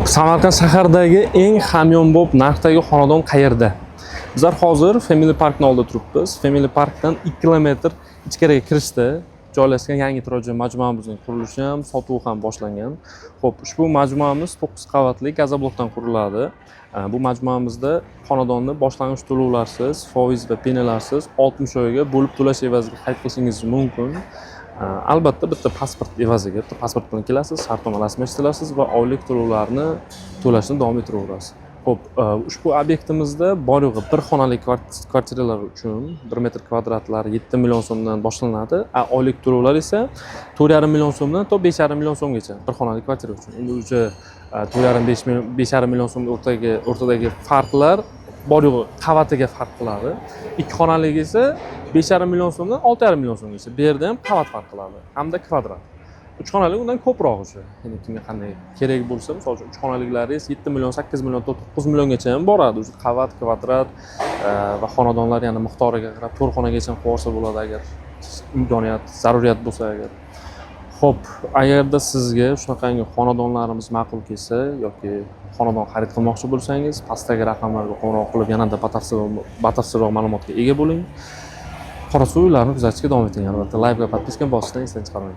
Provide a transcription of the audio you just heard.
Samarqand shahardagi eng hamyonbop narxdagi xonadon qayerda? Bizlar hozir Family Parkning oldida turibmiz. Family Parkdan 2 kilometr ichkariga kirishda joylashgan yangi turar joy majmuamizning qurilishi ham, sotuvi ham boshlangan. Xo'p, ushbu majmuamiz 9 qavatli gazoblokdan quriladi. Bu majmuamizda xonadonni boshlang'ich to'lovlarsiz, foiz va penalarsiz 60 oyga bo'lib to'lash evaziga xarid qilishingiz mumkin. Albatta bitta pasport evaziga, bitta pasport bilan kelasiz, shartnoma rasmiylashtirasiz va oylik to'lovlarni to'lashni davom ettiraverasiz. Xo'p, ushbu obyektimizda bor yo'g'i bir xonali kvartiralar uchun 1 metr kvadratlari 7 million so'mdan boshlanadi. Oylik to'lovlar esa 4,5 million so'mdan to 5,5 million so'mgacha bir xonali kvartira uchun. Endi o'sha 4,5 million so'm o'rtadagi farqlar bor yo'g'i qavatiga farq qiladi. 2 xonaligi esa 5,5 million so'mdan 6,5 million so'mgacha. Bu yerda ham qavat farq qiladi hamda kvadrat. 3 xonali undan ko'proq o'sha. Endi kimga qanday kerak bo'lsa, misol uchun 3 xonaliklari 7 million, 8 million, 9 milliongacha ham boradi. O'sha qavat, kvadrat va xonadonlar yana miqdoriga qarab 4 xonagacha ham qo'ysa bo'ladi agar imkoniyat, zaruriyat bo'lsa agar. Xo'p, agarda sizga shunaqangi xonadonlarimiz ma'qul kelsa yoki xonadon xarid qilmoqchi bo'lsangiz, pastdagi raqamlarga qo'ng'iroq qilib yanada batafsilroq ma'lumotga ega bo'ling. Qorasuv uylarini kuzatishga davom eting. Albatta, like va podpiskani bosishdan esdan chiqarmang.